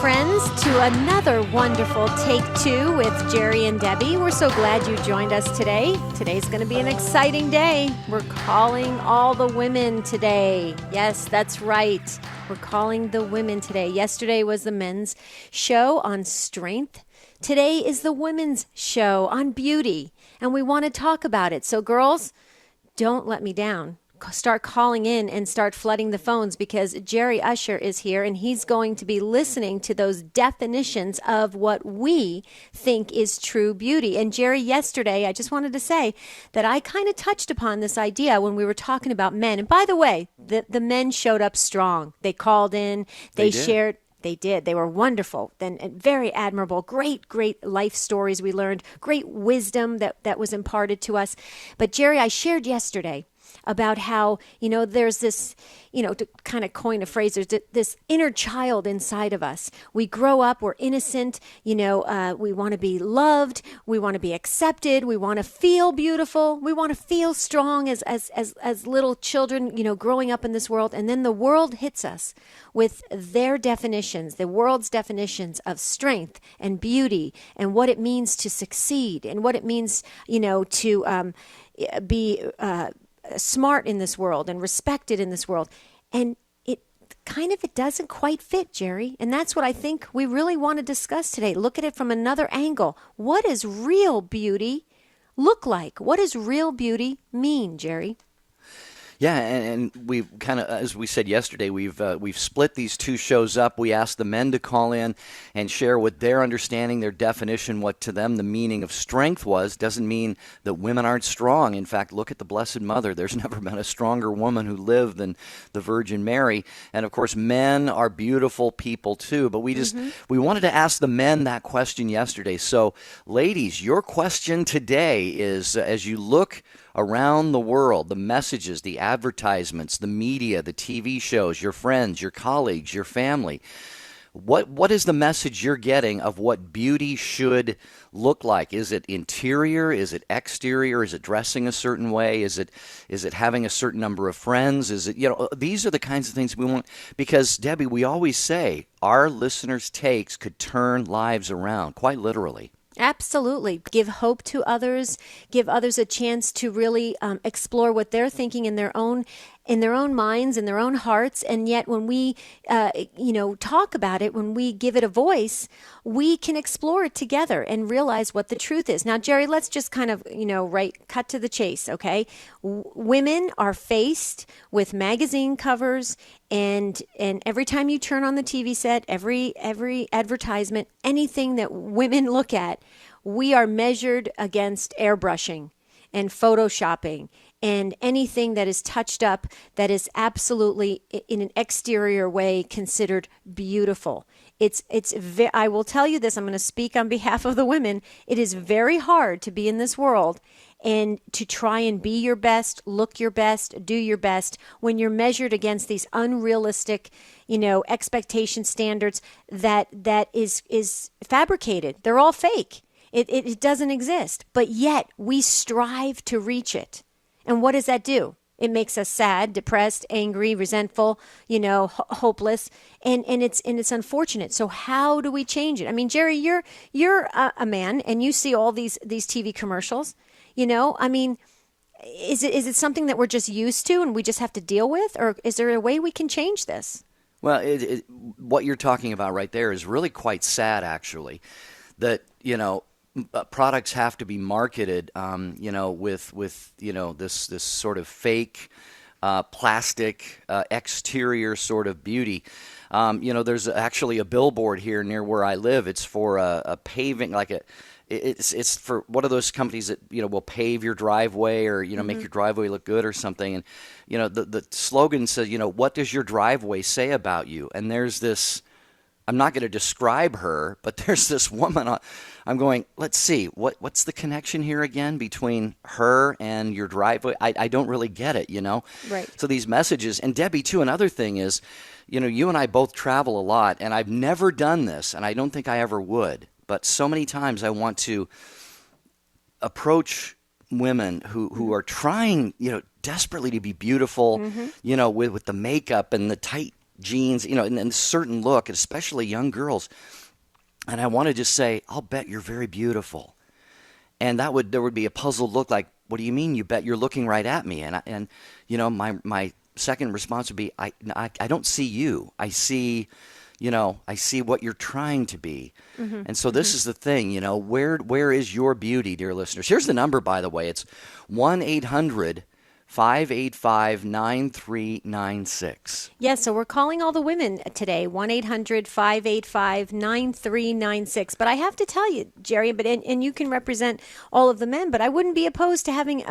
friends, to another wonderful Take Two with Jerry and Debbie. We're so glad you joined us today. Today's going to be an exciting day. We're calling all the women today. Yes, that's right. We're calling the women today. Yesterday was the men's show on strength. Today is the women's show on beauty, and we want to talk about it. So girls, don't let me down. Start calling in and start flooding the phones, because Jerry Usher is here and he's going to be listening to those definitions of what we think is true beauty. And Jerry, yesterday, I just wanted to say that I kind of touched upon this idea when we were talking about men. And by the way, the men showed up strong. They called in, they shared. They did. They were wonderful and very admirable. Great, great life stories we learned. Great wisdom that was imparted to us. But Jerry, I shared yesterday about how, there's this, to kind of coin a phrase, there's this inner child inside of us. We grow up, we're innocent, we want to be loved, we want to be accepted, we want to feel beautiful, we want to feel strong as little children, growing up in this world. And then the world hits us with their definitions, the world's definitions of strength and beauty and what it means to succeed and what it means, to be smart in this world and respected in this world. And it doesn't quite fit, Jerry. And that's what I think we really want to discuss today. Look at it from another angle. What does real beauty look like? What does real beauty mean, Jerry? Yeah, and we kind of, as we said yesterday, we've split these two shows up. We asked the men to call in and share what their understanding, their definition, what to them the meaning of strength was. Doesn't mean that women aren't strong. In fact, look at the Blessed Mother. There's never been a stronger woman who lived than the Virgin Mary. And of course, men are beautiful people too. But we wanted to ask the men that question yesterday. So, ladies, your question today is, as you look around the world, the messages, the advertisements, the media, the TV shows, your friends, your colleagues, your family, what is the message you're getting of what beauty should look like? Is it interior? Is it exterior? Is it dressing a certain way? Is it having a certain number of friends? Is it, these are the kinds of things we want, because Debbie, we always say our listeners' takes could turn lives around, quite literally. Absolutely. Give hope to others, give others a chance to really explore what they're thinking in their own minds, in their own hearts. And yet when we, talk about it, when we give it a voice, we can explore it together and realize what the truth is. Now, Jerry, let's just kind of, cut to the chase, okay? Women are faced with magazine covers and every time you turn on the TV set, every advertisement, anything that women look at, we are measured against airbrushing and photoshopping and anything that is touched up that is absolutely in an exterior way considered beautiful. I will tell you this, I'm going to speak on behalf of the women. It is very hard to be in this world and to try and be your best, look your best, do your best when you're measured against these unrealistic, expectation standards that is fabricated. They're all fake. It doesn't exist, but yet we strive to reach it. And what does that do? It makes us sad, depressed, angry, resentful, hopeless, and it's unfortunate. So how do we change it? I mean, Jerry, you're a man, and you see all these TV commercials. Is it something that we're just used to and we just have to deal with, or is there a way we can change this? Well, what you're talking about right there is really quite sad, actually. That products have to be marketed, with this sort of fake, plastic, exterior sort of beauty. There's actually a billboard here near where I live. It's for a paving, it's for one of those companies that will pave your driveway or make your driveway look good or something. And the slogan says, what does your driveway say about you? And there's this. I'm not going to describe her, but there's this woman. I'm going, let's see, what's the connection here again between her and your driveway? I don't really get it, Right. So these messages, and Debbie too, another thing is, you and I both travel a lot, and I've never done this, and I don't think I ever would. But so many times I want to approach women who are trying, desperately to be beautiful, with the makeup and the tight jeans, and a certain look, and especially young girls. And I want to just say, I'll bet you're very beautiful. And there would be a puzzled look like, what do you mean you bet? You're looking right at me? And my second response would be, I don't see you. I see what you're trying to be. Mm-hmm. And so this is the thing, where is your beauty, dear listeners? Here's the number, by the way. It's 1-800-585-9396. Yes, so we're calling all the women today, 1-800-585-9396. But I have to tell you, Jerry, and you can represent all of the men, but I wouldn't be opposed to having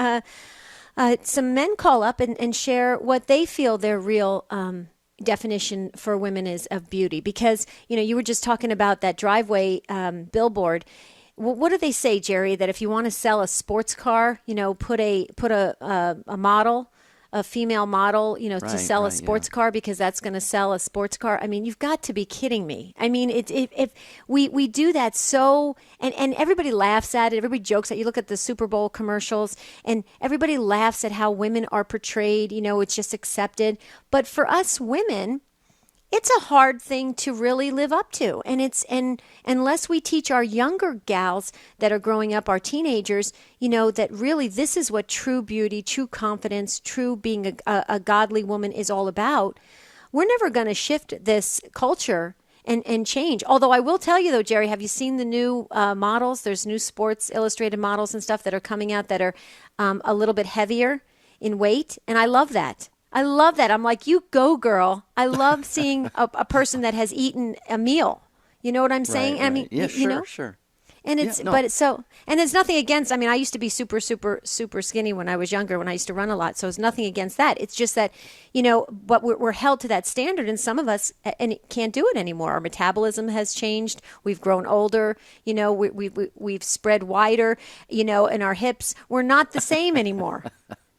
some men call up and share what they feel their real definition for women is of beauty. Because, you were just talking about that driveway billboard. What do they say, Jerry, that if you want to sell a sports car, put a model, a female model, to sell a sports car, because that's going to sell a sports car? I mean, you've got to be kidding me. I mean, if we do that and everybody laughs at it, everybody jokes at it. You look at the Super Bowl commercials and everybody laughs at how women are portrayed, it's just accepted. But for us women, it's a hard thing to really live up to. And unless we teach our younger gals that are growing up, our teenagers, that really this is what true beauty, true confidence, true being a godly woman is all about, we're never going to shift this culture and change. Although I will tell you, though, Jerry, have you seen the new models? There's new Sports Illustrated models and stuff that are coming out that are a little bit heavier in weight. And I love that. I'm like, you go, girl. I love seeing a person that has eaten a meal. You know what I'm saying? Right. I mean, yeah, sure. And it's, but it's so, and there's nothing against, I used to be super, super, super skinny when I was younger, when I used to run a lot. So it's nothing against that. It's just that, but we're held to that standard, and some of us can't do it anymore. Our metabolism has changed. We've grown older, we've spread wider, and our hips, we're not the same anymore.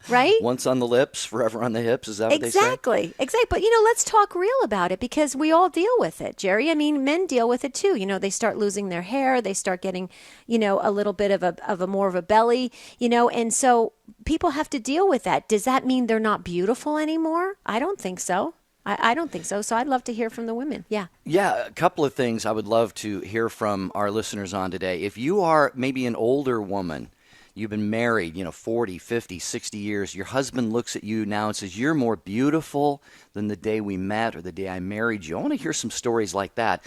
Right? Once on the lips, forever on the hips. Is that what they say? Exactly. But, let's talk real about it, because we all deal with it, Jerry. I mean, men deal with it too. They start losing their hair. They start getting, a little bit of a more of a belly, and so people have to deal with that. Does that mean they're not beautiful anymore? I don't think so. I don't think so. So I'd love to hear from the women. Yeah. Yeah, a couple of things I would love to hear from our listeners on today. If you are maybe an older woman, you've been married, 40, 50, 60 years. Your husband looks at you now and says, you're more beautiful than the day we met or the day I married you. I want to hear some stories like that.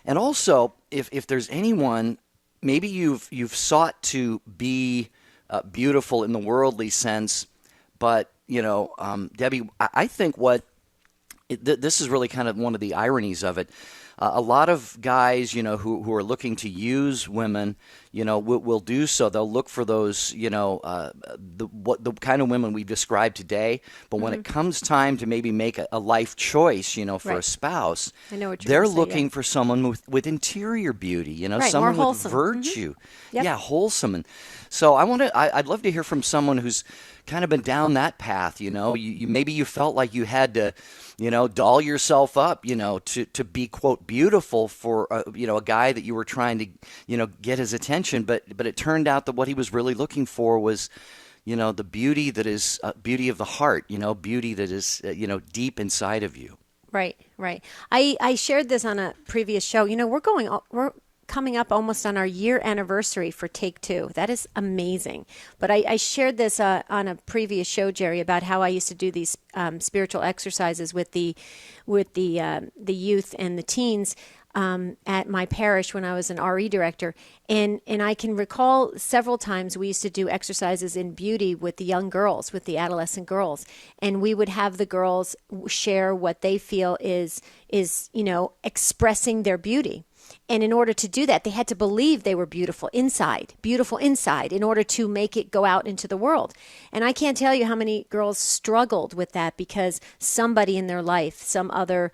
And also, if there's anyone, maybe you've sought to be beautiful in the worldly sense, but, Debbie, I think this is really kind of one of the ironies of it. A lot of guys, who are looking to use women, will do so. They'll look for those, the kind of women we described today. But when it comes time to maybe make a life choice, for a spouse, I know what they're looking for someone with interior beauty, someone more with virtue. Mm-hmm. Yep. Yeah, wholesome. And so I'd love to hear from someone who's kind of been down that path. Maybe you felt like you had to, doll yourself up, to be, quote, beautiful for, a guy that you were trying to, get his attention. But it turned out that what he was really looking for was, the beauty that is beauty of the heart, beauty that is, deep inside of you. Right. I shared this on a previous show. We're coming up almost on our year anniversary for Take Two. That is amazing. But I shared this on a previous show, Jerry, about how I used to do these spiritual exercises with the youth and the teens at my parish when I was an RE director. And I can recall several times we used to do exercises in beauty with the young girls, with the adolescent girls. And we would have the girls share what they feel is expressing their beauty. And in order to do that, they had to believe they were beautiful inside, in order to make it go out into the world. And I can't tell you how many girls struggled with that because somebody in their life, some other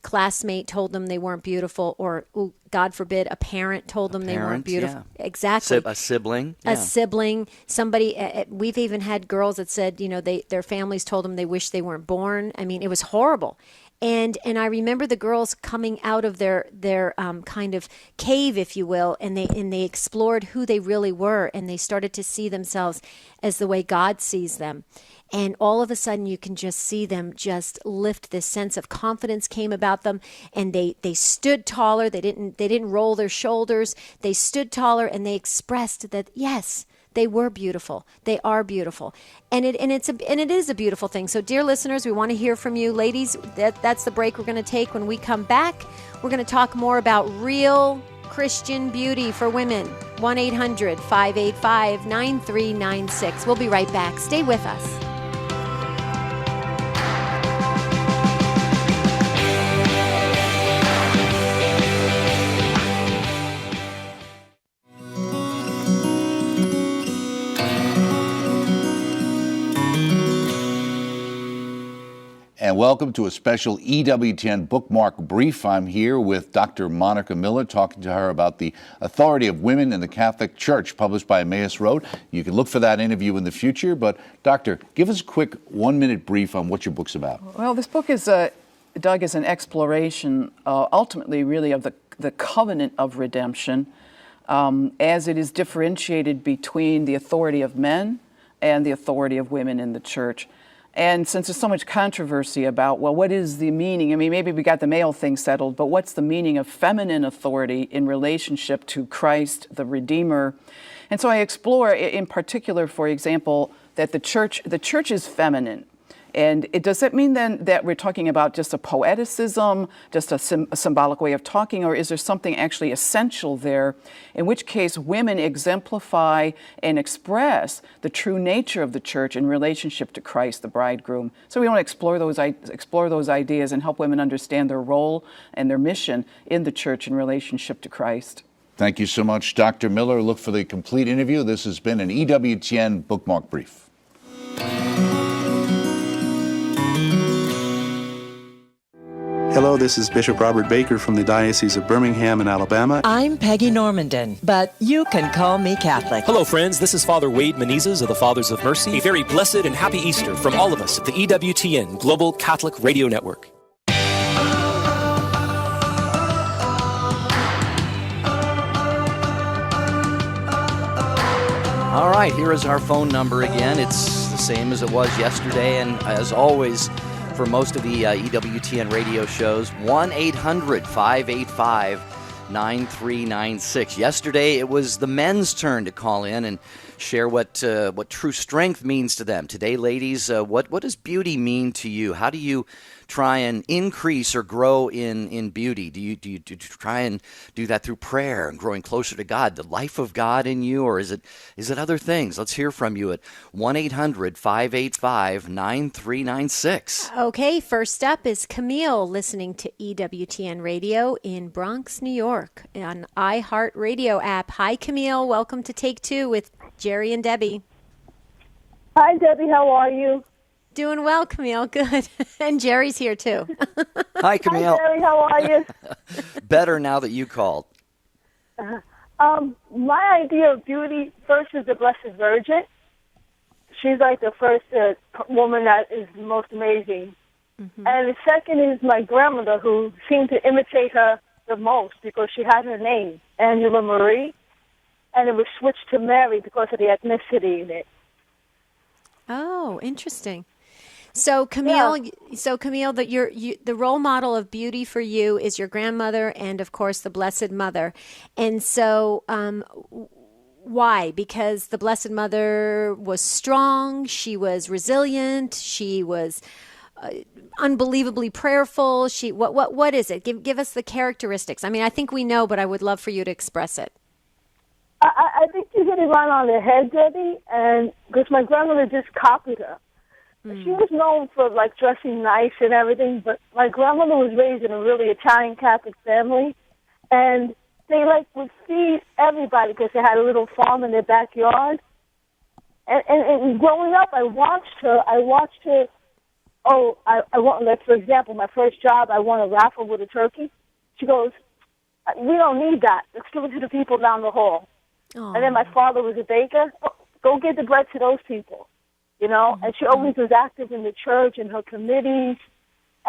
classmate told them they weren't beautiful, or, God forbid, a parent told them they weren't beautiful. Yeah. Exactly. A sibling. Yeah. A sibling. Somebody, we've even had girls that said, their families told them they wish they weren't born. I mean, it was horrible. And I remember the girls coming out of their kind of cave, if you will, and they explored who they really were, and they started to see themselves as the way God sees them. And all of a sudden, you can just see them just lift. This sense of confidence came about them, and they stood taller. They didn't roll their shoulders. They stood taller, and they expressed that yes, they were beautiful. They are beautiful, and it is a beautiful thing. So, dear listeners, we want to hear from you, ladies. That's the break we're going to take. When we come back, we're going to talk more about real Christian beauty for women. 1-800-585-9396. We'll be right back. Stay with us. And welcome to a special EWTN bookmark brief. I'm here with Dr. Monica Miller, talking to her about the authority of women in the Catholic Church, published by Emmaus Road. You can look for that interview in the future. But, Doctor, give us a quick 1-minute brief on what your book's about. Well, this book is, Doug, is an exploration, ultimately, really, of the covenant of redemption, as it is differentiated between the authority of men and the authority of women in the church. And since there's so much controversy about, well, what is the meaning? I mean, maybe we got the male thing settled, but what's the meaning of feminine authority in relationship to Christ, the Redeemer? And so I explore, in particular, for example, that the church is feminine. And does that mean then that we're talking about just a poeticism, just a symbolic way of talking, or is there something actually essential there, in which case women exemplify and express the true nature of the church in relationship to Christ, the bridegroom? So we want to explore those ideas and help women understand their role and their mission in the church in relationship to Christ. Thank you so much, Dr. Miller. Look for the complete interview. This has been an EWTN bookmark brief. Hello, this is Bishop Robert Baker from the Diocese of Birmingham in Alabama. I'm Peggy Normandin, but you can call me Catholic. Hello, friends. This is Father Wade Menezes of the Fathers of Mercy. A very blessed and happy Easter from all of us at the EWTN Global Catholic Radio Network. All right, here is our phone number again. It's the same as it was yesterday, and as always, for most of the EWTN radio shows, 1-800-585-9396. Yesterday, it was the men's turn to call in and share what true strength means to them. Today, ladies, what does beauty mean to you? How do you try and increase or grow in beauty? Do you try and do that through prayer and growing closer to God, the life of God in you, or is it other things? Let's hear from you at 1-800-585-9396. Okay, first up is Camille, listening to EWTN Radio in Bronx, New York, on iHeartRadio app. Hi, Camille. Welcome to Take Two with Jerry and Debbie. Hi, Debbie. How are you? Doing well, Camille. Good. And Jerry's here, too. Hi, Camille. Hi, Jerry. How are you? Better now that you called. My idea of beauty, first, is the Blessed Virgin. She's like the first woman that is the most amazing. Mm-hmm. And the second is my grandmother, who seemed to imitate her the most because she had her name, Angela Marie, and it was switched to Mary because of the ethnicity in it. Oh, interesting. So Camille, the role model of beauty for you is your grandmother and, of course, the Blessed Mother. And so why? Because the Blessed Mother was strong, she was resilient, she was unbelievably prayerful. What is it? Give us the characteristics. I mean, I think we know, but I would love for you to express it. I think you hit it right on the head, Debbie, and because my grandmother just copied her. She was known for, like, dressing nice and everything, but my grandmother was raised in a really Italian Catholic family, and they, like, would feed everybody because they had a little farm in their backyard. And growing up, I watched her. I want, like, for example, my first job, I won a raffle with a turkey. She goes, "We don't need that. Let's give it to the people down the hall." Aww. And then my father was a baker. Go get the bread to those people. You know, and she always was active in the church and her committees.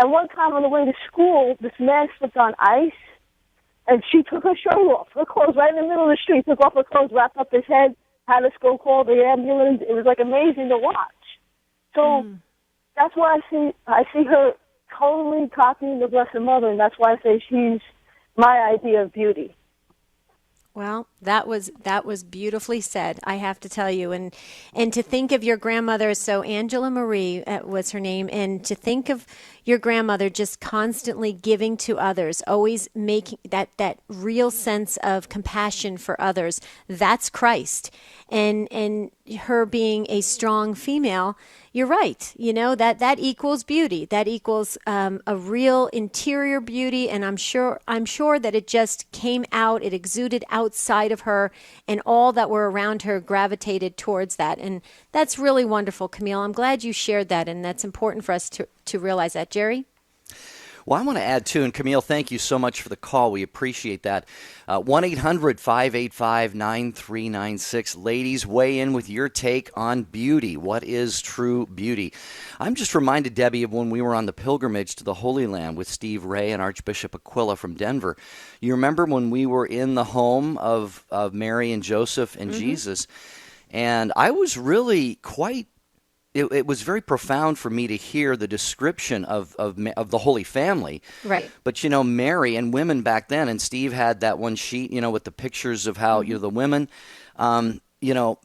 And one time on the way to school, this man slipped on ice, and she took her shirt off, her clothes right in the middle of the street, took off her clothes, wrapped up his head, had us go call the ambulance. It was like amazing to watch. So that's why I see her totally copying the Blessed Mother, and that's why I say she's my idea of beauty. Well, that was beautifully said, I have to tell you. And to think of your grandmother, so Angela Marie was her name, and to think of your grandmother just constantly giving to others, always making that real sense of compassion for others, that's Christ. And her being a strong female, you're right. You know, that equals beauty. That equals a real interior beauty. And I'm sure that it just came out, it exuded outside of her, and all that were around her gravitated towards that. And that's really wonderful, Camille. I'm glad you shared that, and that's important for us to realize that. Jerry? Well, I want to add, too, and Camille, thank you so much for the call. We appreciate that. 1-800-585-9396. Ladies, weigh in with your take on beauty. What is true beauty? I'm just reminded, Debbie, of when we were on the pilgrimage to the Holy Land with Steve Ray and Archbishop Aquila from Denver. You remember when we were in the home of Mary and Joseph and Jesus? And I was really quite... It was very profound for me to hear the description of the Holy Family. Right. But, you know, Mary and women back then, and Steve had that one sheet, you know, with the pictures of how, you know, the women, you know,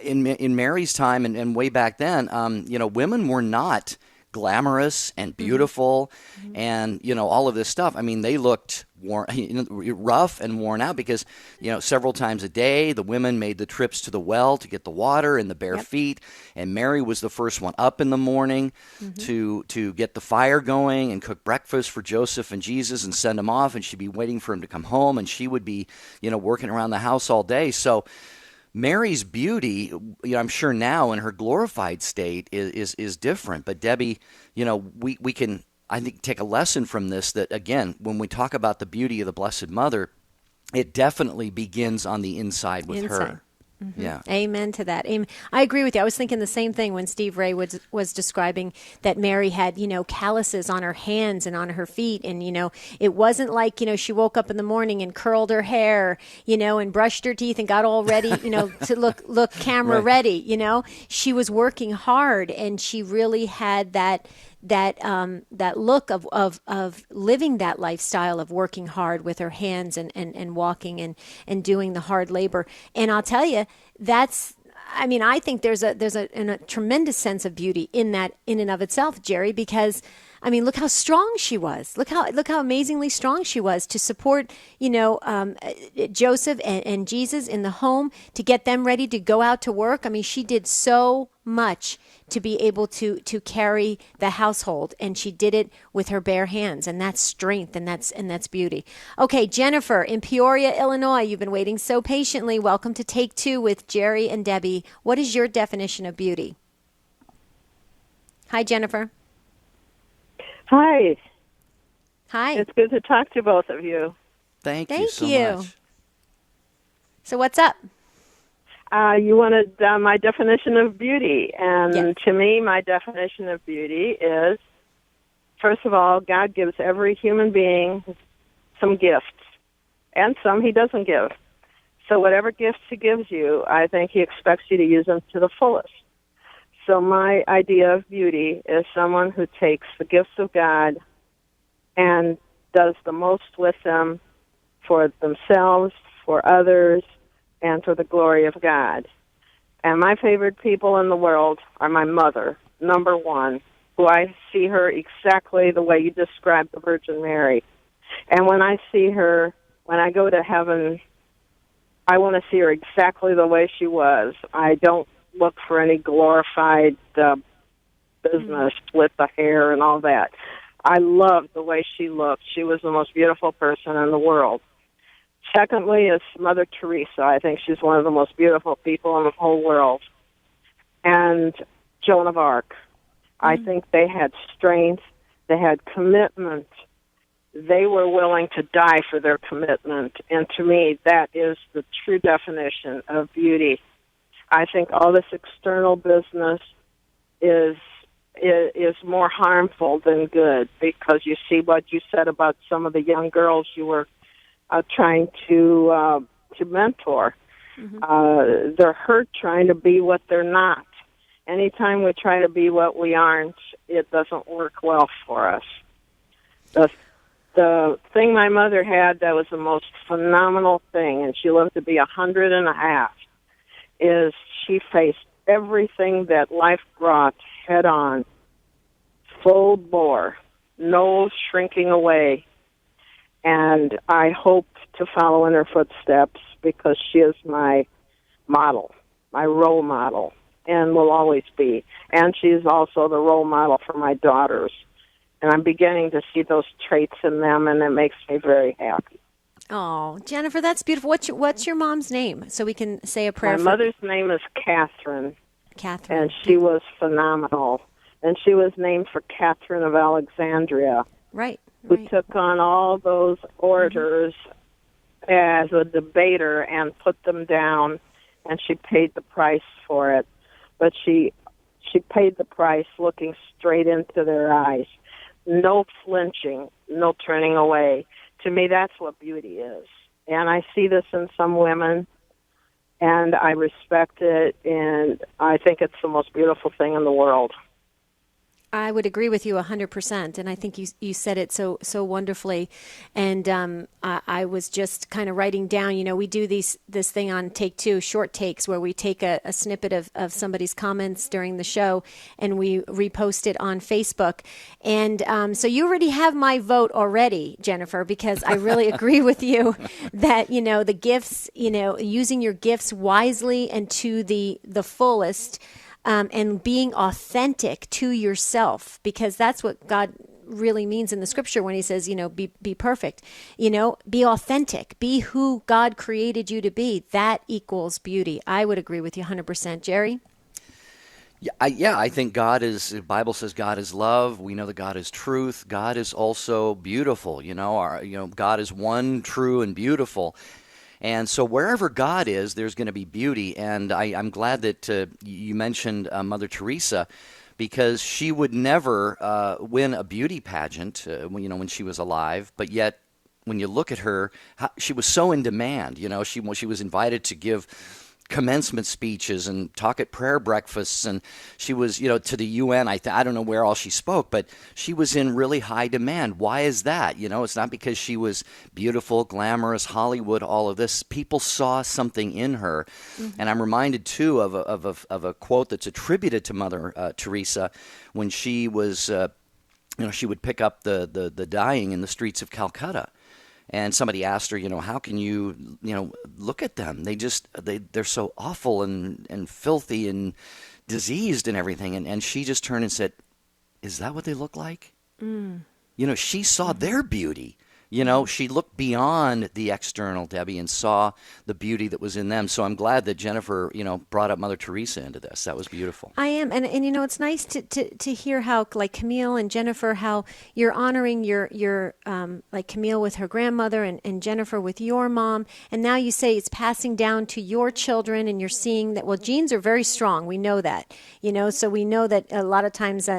in Mary's time and way back then, you know, women were not glamorous and beautiful and, you know, all of this stuff. I mean, they looked rough and worn out because, you know, several times a day, the women made the trips to the well to get the water in the bare feet. And Mary was the first one up in the morning to get the fire going and cook breakfast for Joseph and Jesus and send them off. And she'd be waiting for him to come home, and she would be, you know, working around the house all day. So Mary's beauty, you know, I'm sure now in her glorified state is different. But Debbie, you know, we can, I think, take a lesson from this that, again, when we talk about the beauty of the Blessed Mother, it definitely begins on the inside with her. Yeah. Amen to that. Amen. I agree with you. I was thinking the same thing when Steve Ray was describing that Mary had, you know, calluses on her hands and on her feet. And, you know, it wasn't like, you know, she woke up in the morning and curled her hair, you know, and brushed her teeth and got all ready, you know, to look camera ready. You know, she was working hard, and she really had that look of living that lifestyle of working hard with her hands and walking and doing the hard labor. And I'll tell you, I think there's a tremendous sense of beauty in that in and of itself, Jerry, because I mean, look how strong she was. Look how amazingly strong she was to support, you know, Joseph and Jesus in the home, to get them ready to go out to work. I mean, she did so much to be able to carry the household, and she did it with her bare hands, and that's strength, and that's beauty. Okay, Jennifer in Peoria, Illinois, you've been waiting so patiently. Welcome to Take Two with Jerry and Debbie. What is your definition of beauty? Hi, Jennifer. Hi. Hi. It's good to talk to both of you. Thank you so much. So what's up? You wanted my definition of beauty. And Yes. to me, my definition of beauty is, first of all, God gives every human being some gifts, and some he doesn't give. So whatever gifts he gives you, I think he expects you to use them to the fullest. So my idea of beauty is someone who takes the gifts of God and does the most with them for themselves, for others, and for the glory of God. And my favorite people in the world are my mother, number one, who I see her exactly the way you described the Virgin Mary. And when I see her, when I go to heaven, I want to see her exactly the way she was. I don't look for any glorified business with the hair and all that. I loved the way she looked. She was the most beautiful person in the world. Secondly is Mother Teresa. I think she's one of the most beautiful people in the whole world. And Joan of Arc. I think they had strength. They had commitment. They were willing to die for their commitment. And to me, that is the true definition of beauty. I think all this external business is is more harmful than good, because you see what you said about some of the young girls you were trying to mentor. They're hurt trying to be what they're not. Anytime we try to be what we aren't, it doesn't work well for us. The thing my mother had that was the most phenomenal thing, and she lived to be 100.5, is she faced everything that life brought head on, full bore, no shrinking away. And I hope to follow in her footsteps, because she is my model, my role model, and will always be. And she's also the role model for my daughters. And I'm beginning to see those traits in them, and it makes me very happy. Oh, Jennifer, that's beautiful. What's your mom's name, so we can say a prayer? My mother's name is Catherine. Catherine. And she was phenomenal. And she was named for Catherine of Alexandria. Right. Who took on all those orators as a debater and put them down, and she paid the price for it. But she paid the price looking straight into their eyes. No flinching, no turning away. To me, that's what beauty is. And I see this in some women, and I respect it, and I think it's the most beautiful thing in the world. I would agree with you 100%, and I think you said it so wonderfully. And I was just kind of writing down. We do this thing on Take Two, short takes, where we take a snippet of somebody's comments during the show, and we repost it on Facebook. And so you already have my vote already, Jennifer, because I really agree with you that the gifts, using your gifts wisely and to the fullest. And being authentic to yourself, because that's what God really means in the scripture when he says, be perfect, be authentic, be who God created you to be. That equals beauty. I would agree with you 100%. Jerry? I think the Bible says God is love. We know that God is truth. God is also beautiful. God is one, true, and beautiful. And so wherever God is, there's going to be beauty. And I'm glad that you mentioned Mother Teresa, because she would never win a beauty pageant when she was alive. But yet, when you look at her, she was so in demand. She was invited to give commencement speeches and talk at prayer breakfasts, and she was to the UN. I don't know where all she spoke, but she was in really high demand. Why is that? It's not because she was beautiful, glamorous, Hollywood, all of this. People saw something in her. And I'm reminded too of a quote that's attributed to Mother Teresa when she was she would pick up the dying in the streets of Calcutta. And somebody asked her, how can you, look at them? They're so awful and filthy and diseased and everything. And she just turned and said, is that what they look like? She saw their beauty. She looked beyond the external, Debbie, and saw the beauty that was in them. So I'm glad that Jennifer, brought up Mother Teresa into this. That was beautiful. I am. And it's nice to hear how, like Camille and Jennifer, how you're honoring your like Camille with her grandmother and Jennifer with your mom. And now you say it's passing down to your children, and you're seeing that, well, genes are very strong. We know that, so we know that a lot of times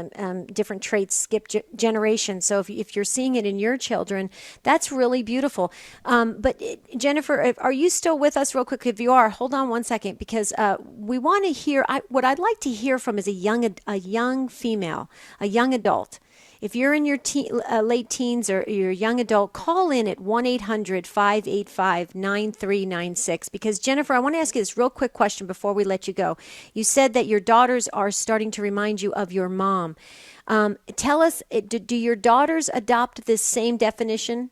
different traits skip generations. So if you're seeing it in your children, that's really beautiful. But Jennifer, are you still with us real quick? If you are, hold on one second, because we want to hear, what I'd like to hear from is a young female, a young adult. If you're in your late teens or you're a young adult, call in at 1-800-585-9396. Because Jennifer, I want to ask you this real quick question before we let you go. You said that your daughters are starting to remind you of your mom. Tell us, do your daughters adopt this same definition?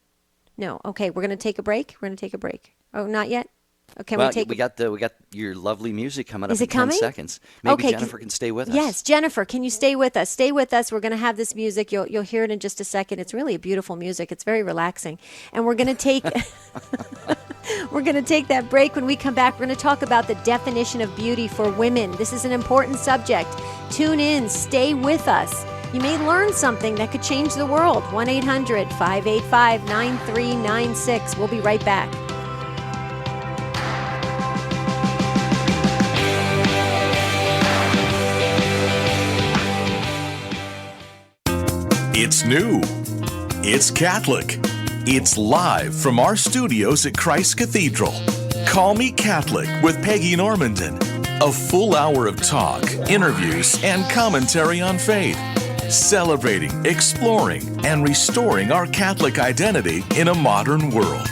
No. Okay, we're going to take a break. Oh, not yet? Okay, well, we got your lovely music coming up in 10 seconds. Maybe okay, Jennifer can stay with us. Yes, Jennifer, can you stay with us? Stay with us. We're going to have this music. You'll hear it in just a second. It's really a beautiful music. It's very relaxing. And we're going to take that break. When we come back, we're going to talk about the definition of beauty for women. This is an important subject. Tune in. Stay with us. You may learn something that could change the world. 1-800-585-9396. We'll be right back. It's new. It's Catholic. It's live from our studios at Christ Cathedral. Call Me Catholic with Peggy Normandin. A full hour of talk, interviews, and commentary on faith. Celebrating, exploring, and restoring our Catholic identity in a modern world.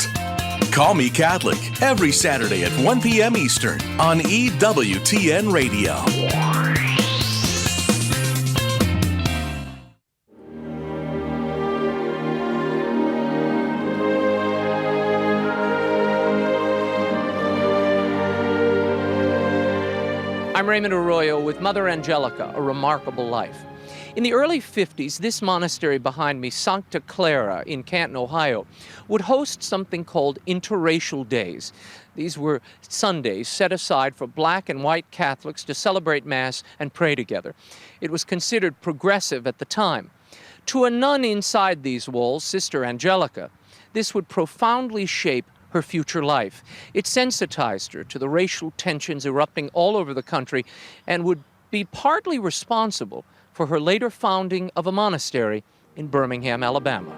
Call Me Catholic every Saturday at 1 p.m. Eastern on EWTN Radio. I'm Raymond Arroyo with Mother Angelica, A Remarkable Life. In the early 50s, this monastery behind me, Sancta Clara in Canton, Ohio, would host something called interracial days. These were Sundays set aside for black and white Catholics to celebrate Mass and pray together. It was considered progressive at the time. To a nun inside these walls, Sister Angelica, this would profoundly shape her future life. It sensitized her to the racial tensions erupting all over the country and would be partly responsible for her later founding of a monastery in Birmingham, Alabama.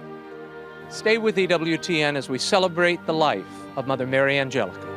Stay with EWTN as we celebrate the life of Mother Mary Angelica.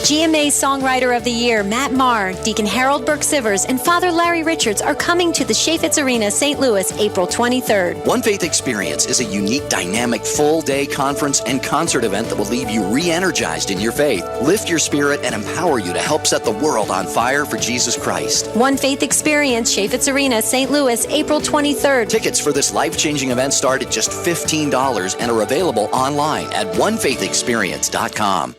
GMA Songwriter of the Year, Matt Maher, Deacon Harold Burke-Sivers, and Father Larry Richards are coming to the Chaffetz Arena, St. Louis, April 23rd. One Faith Experience is a unique, dynamic, full-day conference and concert event that will leave you re-energized in your faith, lift your spirit, and empower you to help set the world on fire for Jesus Christ. One Faith Experience, Chaffetz Arena, St. Louis, April 23rd. Tickets for this life-changing event start at just $15 and are available online at onefaithexperience.com.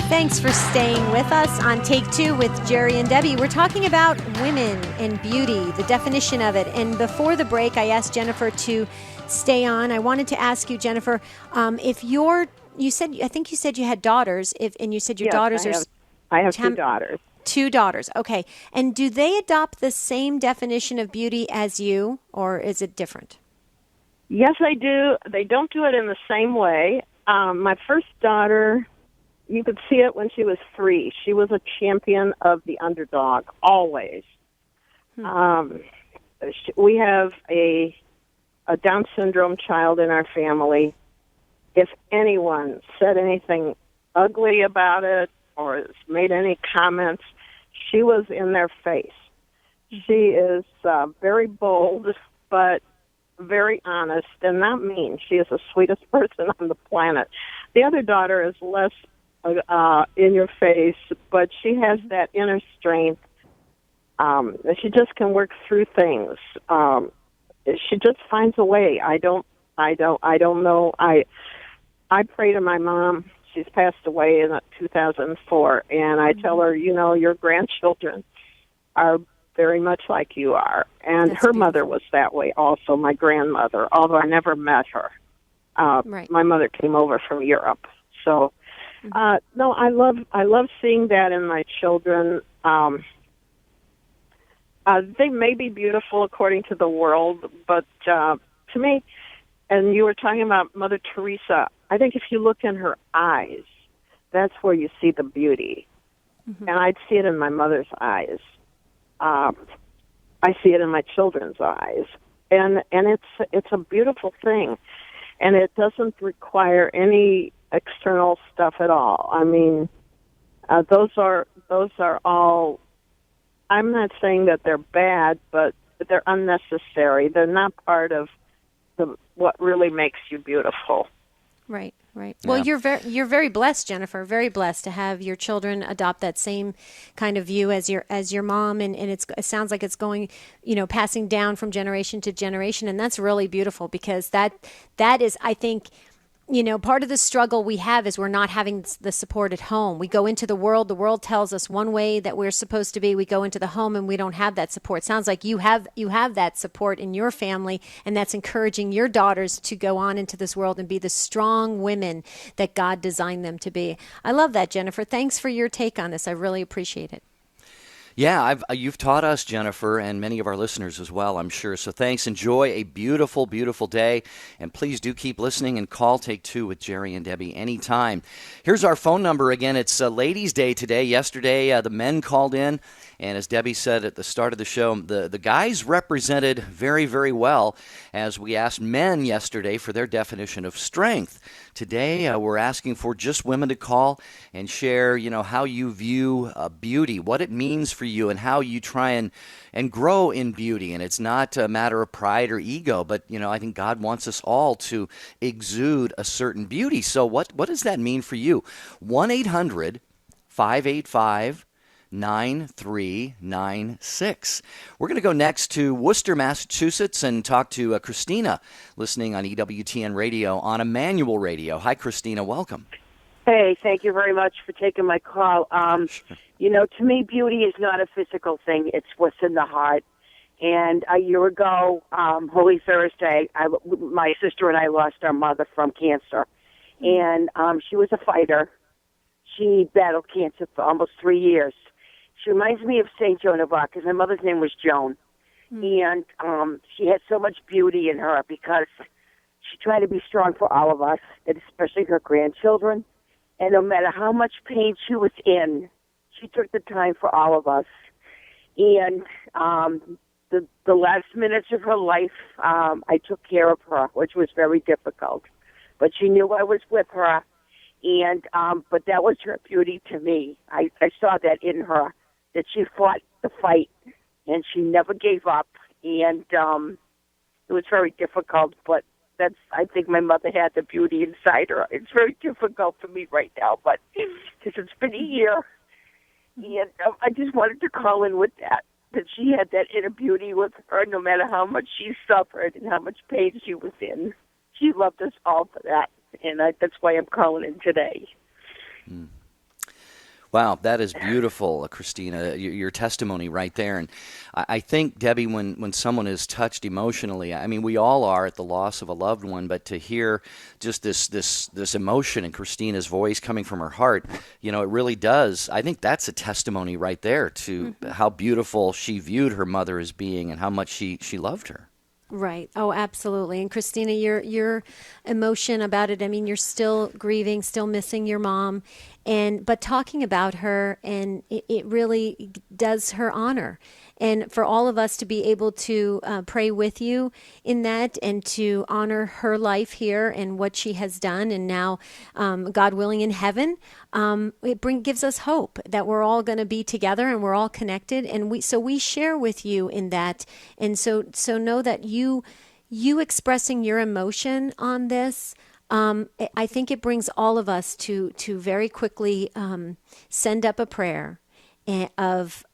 Thanks for staying with us on Take Two with Jerry and Debbie. We're talking about women and beauty, the definition of it. And before the break, I asked Jennifer to stay on. I wanted to ask you, Jennifer, if you said you had daughters, and you said your daughters are... I have two daughters. Two daughters, okay. And do they adopt the same definition of beauty as you, or is it different? Yes, they do. They don't do it in the same way. My first daughter... You could see it when she was 3. She was a champion of the underdog, always. We have a Down syndrome child in our family. If anyone said anything ugly about it or made any comments, she was in their face. She is very bold, but very honest and not mean. She is the sweetest person on the planet. The other daughter is less in your face, but she has that inner strength. She just can work through things. She just finds a way. I don't know. I pray to my mom. She's passed away in 2004, and I tell her, your grandchildren are very much like you are. And her mother was that way also, my grandmother, although I never met her. My mother came over from Europe. So no, I love seeing that in my children. They may be beautiful according to the world, but to me, and you were talking about Mother Teresa, I think if you look in her eyes, that's where you see the beauty. And I'd see it in my mother's eyes. I see it in my children's eyes. And it's a beautiful thing. And it doesn't require any external stuff at all. I mean, those are all. I'm not saying that they're bad, but they're unnecessary. They're not part of what really makes you beautiful. Right. Well, you're very blessed, Jennifer. Very blessed to have your children adopt that same kind of view as your mom, and it sounds like it's going, passing down from generation to generation, and that's really beautiful because that is, I think, part of the struggle we have is we're not having the support at home. We go into the world tells us one way that we're supposed to be. We go into the home and we don't have that support. Sounds like you have that support in your family, and that's encouraging your daughters to go on into this world and be the strong women that God designed them to be. I love that, Jennifer. Thanks for your take on this. I really appreciate it. Yeah, you've taught us, Jennifer, and many of our listeners as well, I'm sure. So thanks. Enjoy a beautiful, beautiful day. And please do keep listening and call Take Two with Jerry and Debbie anytime. Here's our phone number again. It's Ladies' Day today. Yesterday, the men called in. And as Debbie said at the start of the show, the guys represented very, very well as we asked men yesterday for their definition of strength. Today, we're asking for just women to call and share, how you view beauty, what it means for you, and how you try and grow in beauty. And it's not a matter of pride or ego, but, I think God wants us all to exude a certain beauty. So what does that mean for you? 1-800-585 9396. We're going to go next to Worcester, Massachusetts, and talk to Christina, listening on EWTN Radio on Emmanuel Radio. Hi, Christina. Welcome. Hey, thank you very much for taking my call. Sure. To me, beauty is not a physical thing. It's what's in the heart. And a year ago, Holy Thursday, my sister and I lost our mother from cancer. And she was a fighter. She battled cancer for almost 3 years. She reminds me of St. Joan of Arc, because my mother's name was Joan. And she had so much beauty in her because she tried to be strong for all of us, and especially her grandchildren. And no matter how much pain she was in, she took the time for all of us. And the last minutes of her life, I took care of her, which was very difficult. But she knew I was with her. And but that was her beauty to me. I saw that in her, that she fought the fight, and she never gave up. And it was very difficult, but I think my mother had the beauty inside her. It's very difficult for me right now, but because it's been a year, and I just wanted to call in with that she had that inner beauty with her, no matter how much she suffered and how much pain she was in. She loved us all for that. And that's why I'm calling in today. Wow, that is beautiful, Christina, your testimony right there. And I think, Debbie, when someone is touched emotionally, I mean, we all are at the loss of a loved one, but to hear just this emotion in Christina's voice coming from her heart, it really does. I think that's a testimony right there to how beautiful she viewed her mother as being and how much she loved her. Right. Oh, absolutely. And Christina, your emotion about it, I mean, you're still grieving, still missing your mom, but talking about her, and it really does her honor. And for all of us to be able to pray with you in that and to honor her life here and what she has done, and now, God willing, in heaven, it gives us hope that we're all going to be together and we're all connected. And we share with you in that. And so know that you expressing your emotion on this, I think it brings all of us to very quickly send up a prayer of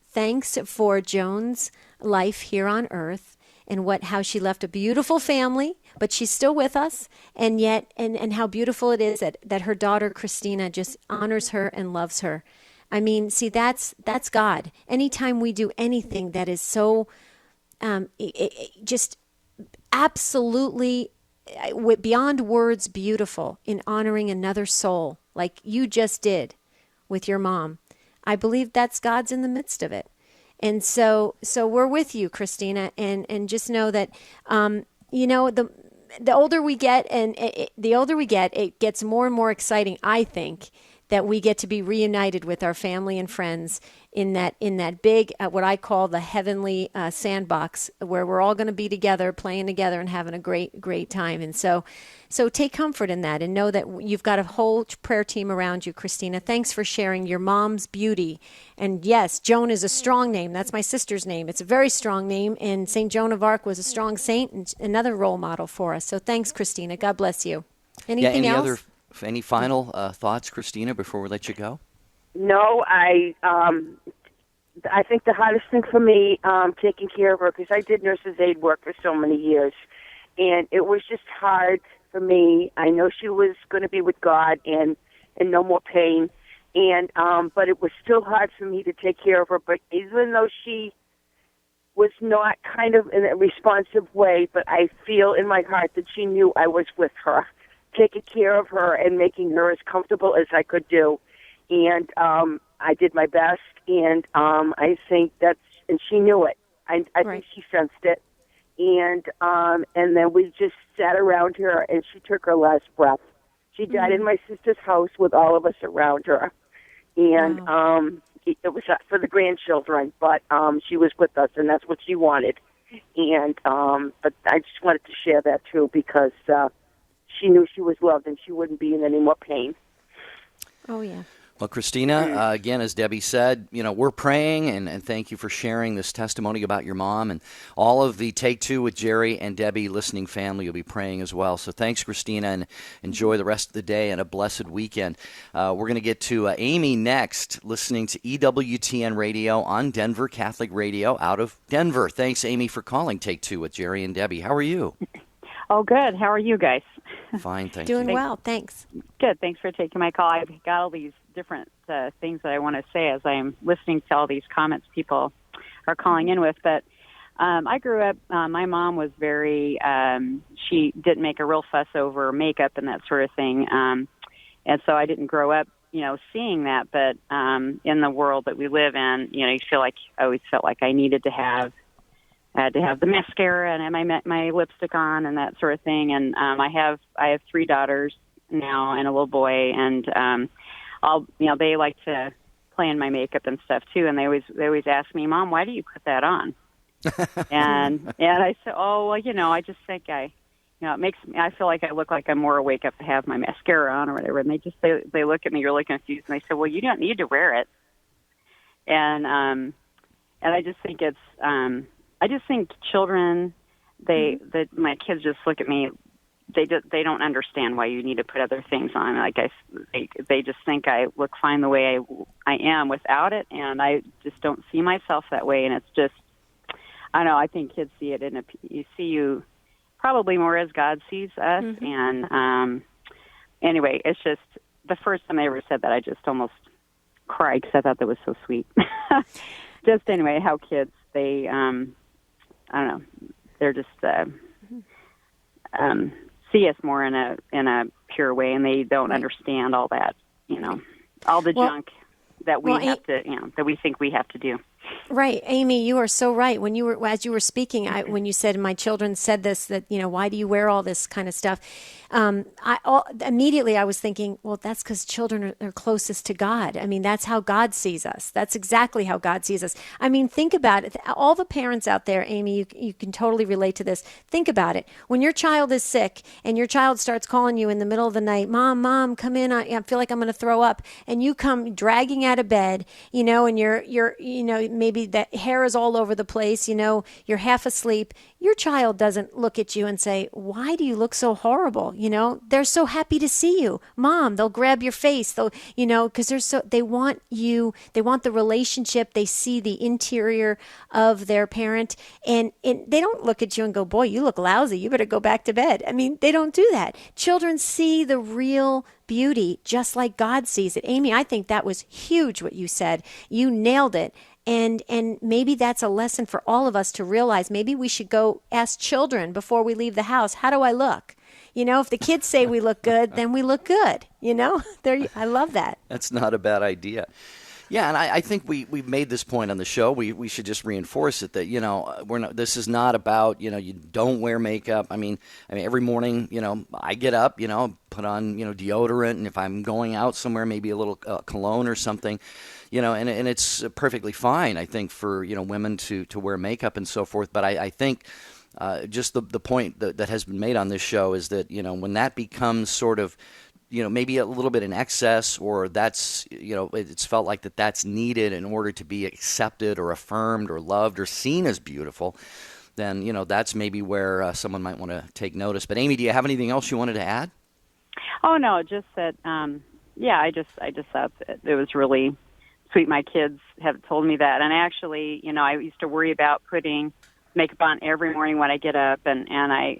thanks for Joan's life here on earth and how she left a beautiful family, but she's still with us, and yet and how beautiful it is that her daughter Christina just honors her and loves her. I mean, see, that's God. Anytime we do anything that is so just absolutely beyond words beautiful in honoring another soul like you just did with your mom, I believe that's God's in the midst of it. And so we're with you, Christina, and just know that the older we get, it gets more and more exciting, I think, that we get to be reunited with our family and friends in that big, what I call the heavenly sandbox, where we're all going to be together, playing together, and having a great time. And so take comfort in that, and know that you've got a whole prayer team around you, Christina. Thanks for sharing your mom's beauty. And yes, Joan is a strong name. That's my sister's name. It's a very strong name, and St. Joan of Arc was a strong saint and another role model for us. So thanks, Christina. God bless you. Anything else? Any final thoughts, Christina, before we let you go? No, I think the hardest thing for me, taking care of her, because I did nurse's aid work for so many years, and it was just hard for me. I know she was going to be with God and no more pain, and but it was still hard for me to take care of her. But even though she was not kind of in a responsive way, but I feel in my heart that she knew I was with her, taking care of her and making her as comfortable as I could do. And I did my best, and I think and she knew it. I think she sensed it. And then we just sat around her, and she took her last breath. She died in my sister's house with all of us around her. And it was for the grandchildren, but she was with us, and that's what she wanted. And but I just wanted to share that, too, because she knew she was loved, and she wouldn't be in any more pain. Oh, yeah. Well, Christina, again, as Debbie said, we're praying, and thank you for sharing this testimony about your mom. And all of the Take Two with Jerry and Debbie listening family will be praying as well. So thanks, Christina, and enjoy the rest of the day and a blessed weekend. We're going to get to Amy next, listening to EWTN Radio on Denver Catholic Radio out of Denver. Thanks, Amy, for calling Take Two with Jerry and Debbie. How are you? Oh, good. How are you guys? Fine, thank you. Doing well, thanks. Good. Thanks for taking my call. I've got all these different things that I want to say as I'm listening to all these comments people are calling in with. But I grew up, my mom was very, she didn't make a real fuss over makeup and that sort of thing. And so I didn't grow up, seeing that. But in the world that we live in, you feel like, I always felt like I needed to have the mascara and my lipstick on and that sort of thing. And I have 3 daughters now and a little boy, and they like to play in my makeup and stuff too. And they always ask me, Mom, why do you put that on? and I said, oh, well, I just think it makes me, I feel like I look like I'm more awake if I have my mascara on or whatever. And they look at me really confused, and they say, well, you don't need to wear it. And I just think it's, I just think children, my kids just look at me. They don't understand why you need to put other things on. Like they just think I look fine the way I am without it, and I just don't see myself that way. And it's just, I don't know. I think kids see it you see you probably more as God sees us. And anyway, it's just the first time I ever said that, I just almost cried because I thought that was so sweet. Just anyway, how kids they. I don't know. They're just see us more in a pure way, and they don't understand all that, all the junk that we have to, that we think we have to do. Right, Amy, you are so right. As you were speaking, when you said my children said this, that why do you wear all this kind of stuff? Immediately I was thinking, well, that's because children are closest to God. I mean, that's how God sees us. That's exactly how God sees us. I mean, think about it. All the parents out there, Amy, you can totally relate to this. Think about it. When your child is sick and your child starts calling you in the middle of the night, Mom, come in. I feel like I'm going to throw up, and you come dragging out of bed, and you're maybe that hair is all over the place, you're half asleep. Your child doesn't look at you and say, why do you look so horrible? They're so happy to see you. Mom, they'll grab your face. They'll, because they want you, they want the relationship. They see the interior of their parent, and they don't look at you and go, boy, you look lousy. You better go back to bed. I mean, they don't do that. Children see the real beauty just like God sees it. Amy, I think that was huge what you said. You nailed it. And maybe that's a lesson for all of us to realize. Maybe we should go ask children before we leave the house, how do I look? If the kids say we look good, then we look good. I love that. That's not a bad idea. Yeah, and I think we've made this point on the show. We should just reinforce it that, this is not about, you don't wear makeup. I mean, every morning, I get up, put on, deodorant, and if I'm going out somewhere, maybe a little cologne or something. And it's perfectly fine, I think, for, women to wear makeup and so forth. But I think just the point that has been made on this show is that, when that becomes sort of, maybe a little bit in excess, or that's, it's felt like that's needed in order to be accepted or affirmed or loved or seen as beautiful, then, that's maybe where someone might want to take notice. But Amy, do you have anything else you wanted to add? Oh, no, just that, I just thought that it was really sweet. My kids have told me that. And actually, I used to worry about putting makeup on every morning when I get up. And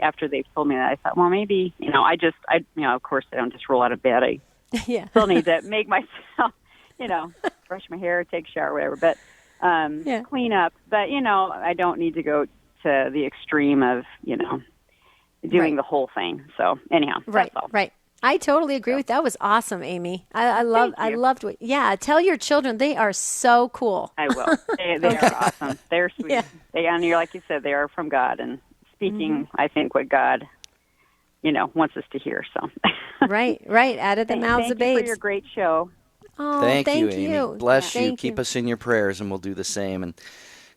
after they've told me that, I thought, well, maybe, of course I don't just roll out of bed. I still need to make myself, brush my hair, take a shower, whatever, but clean up. But, I don't need to go to the extreme of, doing the whole thing. So anyhow, that's all. Right. I totally agree with that. Was awesome, Amy. I loved what. Yeah, tell your children they are so cool. I will. They are awesome. They're sweet. Yeah. They, and you're like you said, they are from God and speaking. I think what God, wants us to hear. So. Right. Out of the mouths of Thank you babes. for your great show. Oh, Thank you, you. Amy. Bless you. Thank Keep us in your prayers, and we'll do the same. And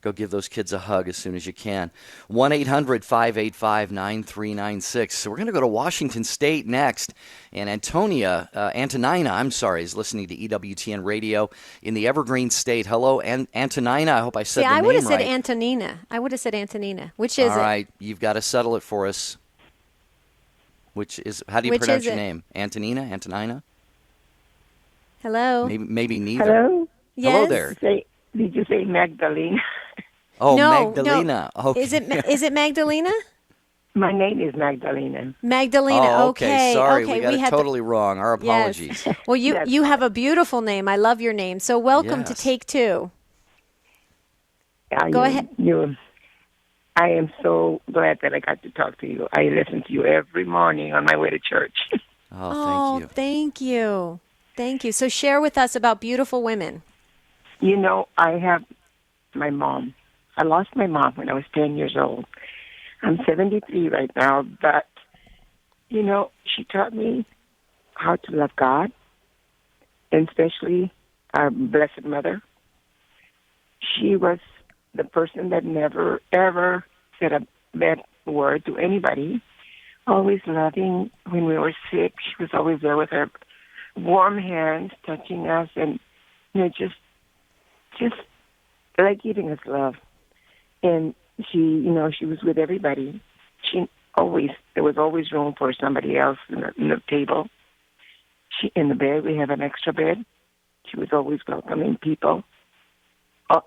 go give those kids a hug as soon as you can. 1-800-585-9396. So we're going to go to Washington State next. And Antonina, is listening to EWTN Radio in the Evergreen State. Hello, Antonina. I hope I said the name right. I would have said Antonina. Which is it? All right. You've got to settle it for us. How do you pronounce your name? Antonina? Hello? Maybe neither. Hello? Yes? Hello there. Did you say Magdalene? Oh, No, Magdalena. no. Okay. Is it Magdalena? My name is Magdalena. Magdalena. Oh, okay. Sorry, Okay. we got it had totally wrong. Our apologies. Yes. Well, you have a beautiful name. I love your name. So welcome to Yes. Take Two. Yeah, Go ahead. I am so glad that I got to talk to you. I listen to you every morning on my way to church. Oh, thank you. Thank you. So share with us about beautiful women. I have my mom. I lost my mom when I was 10 years old. I'm 73 right now, but, she taught me how to love God, and especially our Blessed Mother. She was the person that never, ever said a bad word to anybody, always loving. When we were sick, she was always there with her warm hands, touching us, and, just like giving us love. And she, she was with everybody. There was always room for somebody else in the table. In the bed, we have an extra bed. She was always welcoming people.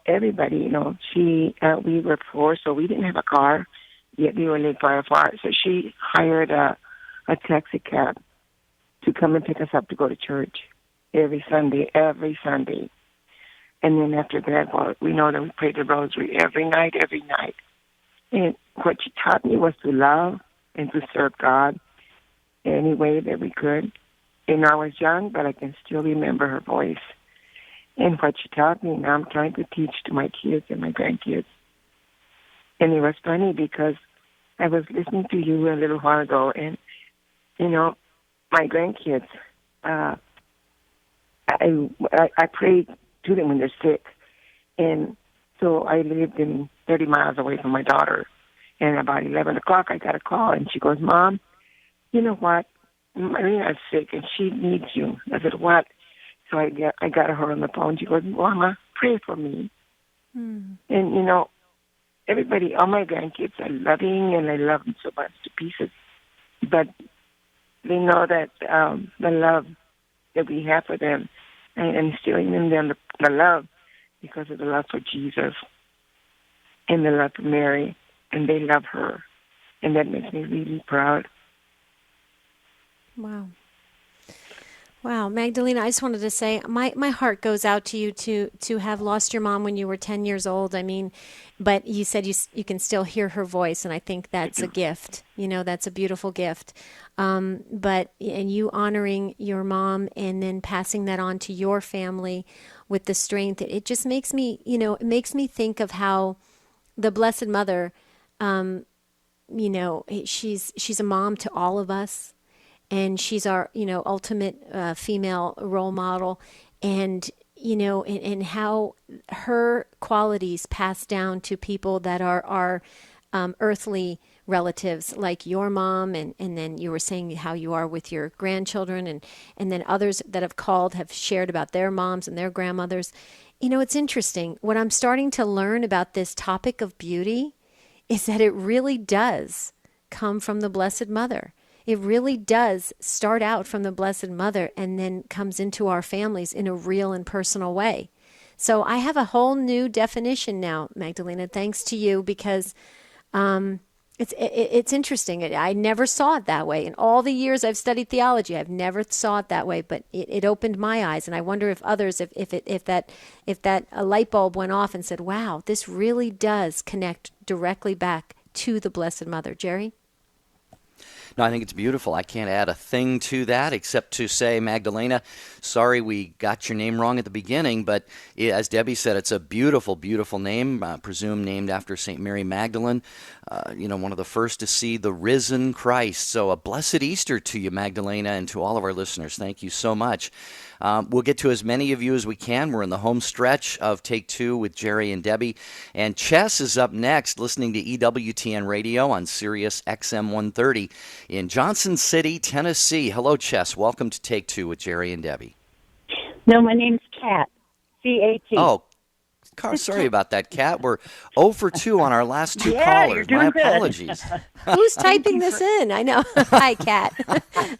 Everybody, we were poor, so we didn't have a car, yet we were living far. So she hired a taxi cab to come and pick us up to go to church every Sunday. And then after that, we know that we prayed the rosary every night. And what she taught me was to love and to serve God any way that we could. And I was young, but I can still remember her voice. And what she taught me, now I'm trying to teach to my kids and my grandkids. And it was funny because I was listening to you a little while ago, and, my grandkids, I prayed to them when they're sick. And so I lived 30 miles away from my daughter. And about 11 o'clock, I got a call, and she goes, "Mom, you know what? Marina's sick, and she needs you." I said, "What?" So I got her on the phone. She goes, "Mama, pray for me." And, everybody, all my grandkids are loving, and I love them so much to pieces. But they know that the love that we have for them, and instilling in them the love because of the love for Jesus and the love for Mary, and they love her. And that makes me really proud. Wow, Magdalena, I just wanted to say my heart goes out to you to have lost your mom when you were 10 years old. I mean, but you said you can still hear her voice, and I think that's a gift. That's a beautiful gift. And you honoring your mom and then passing that on to your family with the strength, it just makes me, it makes me think of how the Blessed Mother, she's a mom to all of us. And she's our, ultimate female role model, and and how her qualities pass down to people that are our earthly relatives, like your mom, and then you were saying how you are with your grandchildren, and then others that have called have shared about their moms and their grandmothers. It's interesting. What I'm starting to learn about this topic of beauty is that it really does come from the Blessed Mother. It really does start out from the Blessed Mother and then comes into our families in a real and personal way. So I have a whole new definition now, Magdalena, thanks to you, because it's interesting. I never saw it that way. In all the years I've studied theology, I've never saw it that way, but it opened my eyes. And I wonder if others, if that a light bulb went off and said, wow, this really does connect directly back to the Blessed Mother. Jerry? No, I think it's beautiful. I can't add a thing to that except to say, Magdalena, sorry we got your name wrong at the beginning, but as Debbie said, it's a beautiful, beautiful name, presumed named after St. Mary Magdalene, one of the first to see the risen Christ. So a blessed Easter to you, Magdalena, and to all of our listeners. Thank you so much. We'll get to as many of you as we can. We're in the home stretch of Take Two with Jerry and Debbie. And Chess is up next, listening to EWTN Radio on Sirius XM 130 in Johnson City, Tennessee. Hello, Chess. Welcome to Take Two with Jerry and Debbie. No, my name's Kat. C-A-T. Oh, sorry about that, Kat. We're 0 for 2 on our last two Yeah, callers. you're doing My good. apologies. Who's typing this in? I know. Hi, Kat.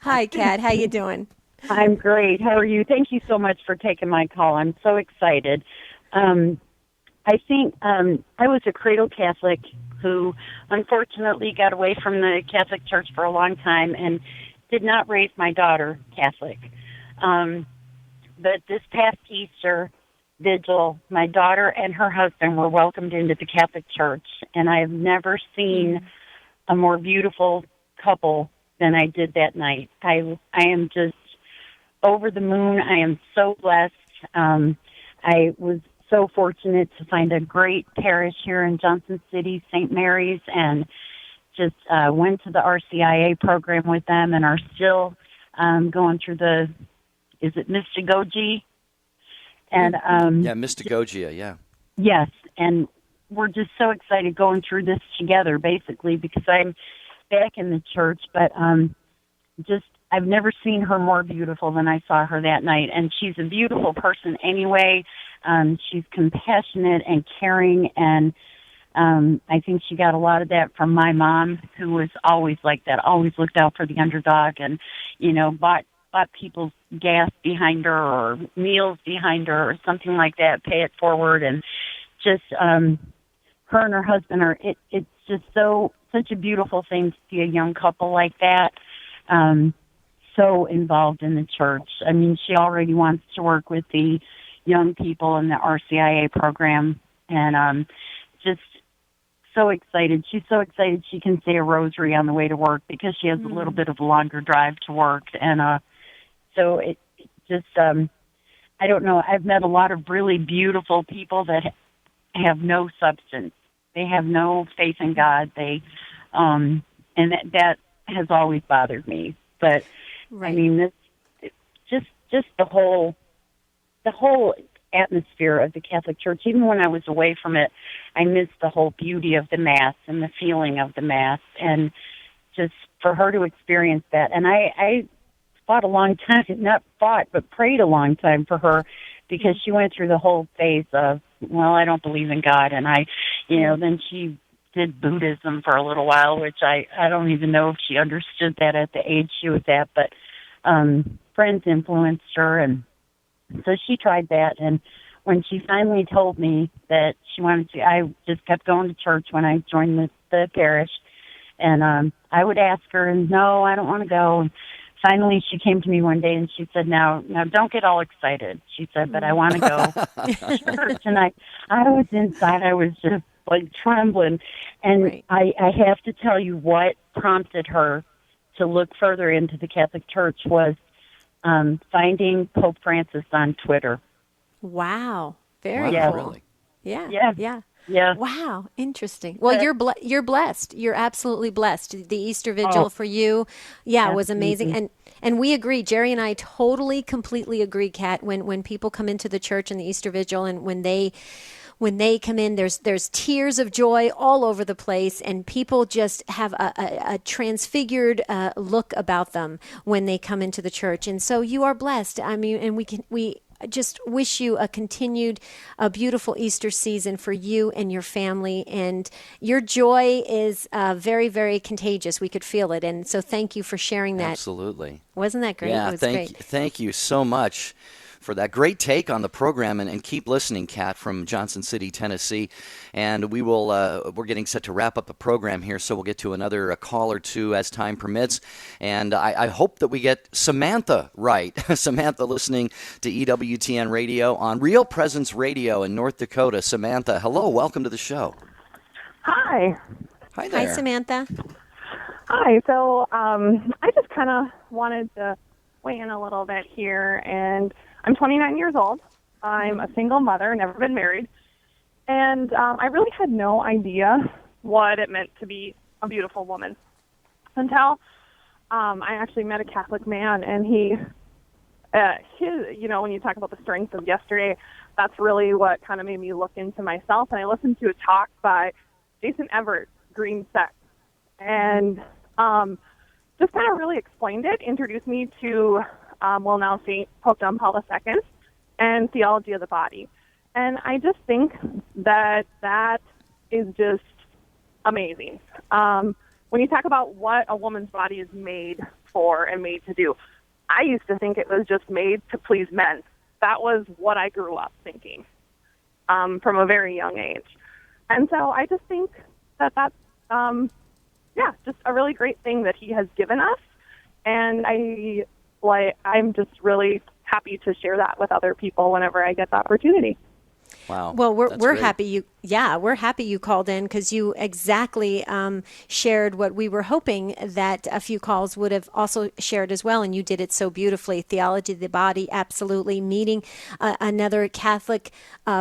Hi, Kat. How you doing? I'm great. How are you? Thank you so much for taking my call. I'm so excited. I think I was a cradle Catholic who unfortunately got away from the Catholic Church for a long time and did not raise my daughter Catholic. But this past Easter vigil, my daughter and her husband were welcomed into the Catholic Church, and I have never seen a more beautiful couple than I did that night. I am just over the moon. I am so blessed. I was so fortunate to find a great parish here in Johnson City, St. Mary's, and just went to the RCIA program with them and are still going through is it mystagogy? And Yeah, mystagogia, yeah. yes, and we're just so excited going through this together, basically, because I'm back in the church, but I've never seen her more beautiful than I saw her that night, and she's a beautiful person anyway. She's compassionate and caring, and I think she got a lot of that from my mom, who was always like that, always looked out for the underdog, and bought people's gas behind her or meals behind her or something like that, pay it forward, and just her and her husband it's just such a beautiful thing to see a young couple like that. So involved in the church. I mean, she already wants to work with the young people in the RCIA program, and just so excited. She's so excited she can say a rosary on the way to work because she has a little bit of a longer drive to work, and so it just I don't know. I've met a lot of really beautiful people that have no substance. They have no faith in God. They and that has always bothered me. But right. I mean, just the whole atmosphere of the Catholic Church. Even when I was away from it, I missed the whole beauty of the Mass and the feeling of the Mass, and just for her to experience that. And I fought a long time, not fought, but prayed a long time for her, because she went through the whole phase of, well, I don't believe in God, and then she did Buddhism for a little while, which I don't even know if she understood that at the age she was at, but friends influenced her, and so she tried that. And when she finally told me that she wanted to, I just kept going to church when I joined the parish, and I would ask her, and no, I don't want to go. And finally, she came to me one day and she said, now don't get all excited. She said, but I want to go to church. And I was inside. I was just like trembling. And right. I have to tell you what prompted her to look further into the Catholic Church was finding Pope Francis on Twitter. Wow. Very cool. Really? Yeah. Wow. Interesting. Well, you're blessed. You're absolutely blessed. The Easter Vigil for you, was amazing. And we agree. Jerry and I totally, completely agree, Kat, when people come into the church in the Easter Vigil, and when they come in, there's tears of joy all over the place, and people just have a transfigured look about them when they come into the church. And so you are blessed. I mean, and we just wish you a beautiful Easter season for you and your family. And your joy is very, very contagious. We could feel it. And so thank you for sharing that. Absolutely. Wasn't that great? Yeah, it was great. Thank you so much for that great take on the program, and keep listening, Kat, from Johnson City, Tennessee. And we're getting set to wrap up the program here, so we'll get to another call or two as time permits. And I hope that we get Samantha right. Samantha listening to EWTN Radio on Real Presence Radio in North Dakota. Samantha, hello, welcome to the show. Hi. Hi there. Hi, Samantha. Hi. So I just kind of wanted to weigh in a little bit here. And I'm 29 years old. I'm a single mother, never been married. And I really had no idea what it meant to be a beautiful woman until I actually met a Catholic man. And when you talk about the strength of yesterday, that's really what kind of made me look into myself. And I listened to a talk by Jason Everett, Green Sect, and just kind of really explained it, introduced me to, now St. Pope John Paul II and theology of the body. And I just think that is just amazing. When you talk about what a woman's body is made for and made to do, I used to think it was just made to please men. That was what I grew up thinking from a very young age. And so I just think that's just a really great thing that he has given us. And I'm just really happy to share that with other people whenever I get the opportunity. Wow. Well, we're great. happy we're happy you called in, because you exactly shared what we were hoping that a few calls would have also shared as well, and you did it so beautifully. Theology of the body, absolutely. Meeting another Catholic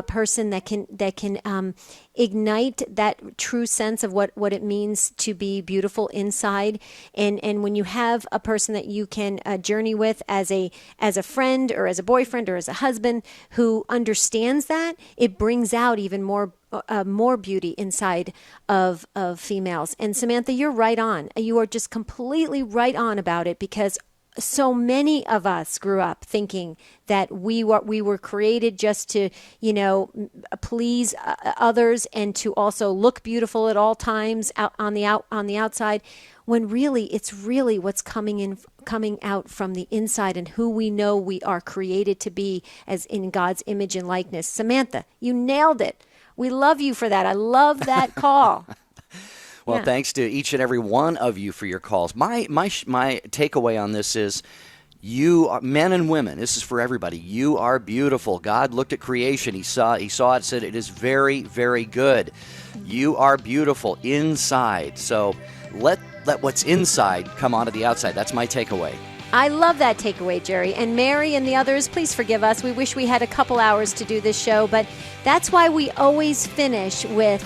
person that can ignite that true sense of what it means to be beautiful inside, and when you have a person that you can journey with as a friend or as a boyfriend or as a husband who understands that, it brings out even more beauty inside of females. And Samantha, you're right on. You are just completely right on about it, because so many of us grew up thinking that we were created just to, please others and to also look beautiful at all times on the outside, when really it's really what's coming out from the inside and who we know we are created to be as in God's image and likeness. Samantha, you nailed it. We love you for that. I love that call. Well, Yeah. Thanks to each and every one of you for your calls. My takeaway on this is, you are, men and women, this is for everybody. You are beautiful. God looked at creation. He saw it, said it is very, very good. You are beautiful inside. So let what's inside come onto the outside. That's my takeaway. I love that takeaway, Jerry. And Mary and the others, please forgive us. We wish we had a couple hours to do this show, but that's why we always finish with,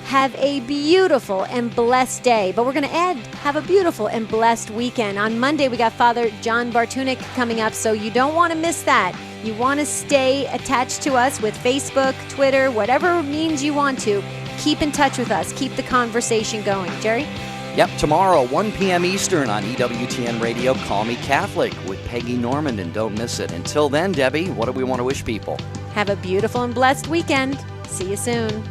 have a beautiful and blessed day. But we're going to add, have a beautiful and blessed weekend. On Monday, we got Father John Bartunik coming up, so you don't want to miss that. You want to stay attached to us with Facebook, Twitter, whatever means you want to. Keep in touch with us. Keep the conversation going. Jerry? Yep, tomorrow, 1 p.m. Eastern on EWTN Radio, Call Me Catholic with Peggy Normandin. Don't miss it. Until then, Debbie, what do we want to wish people? Have a beautiful and blessed weekend. See you soon.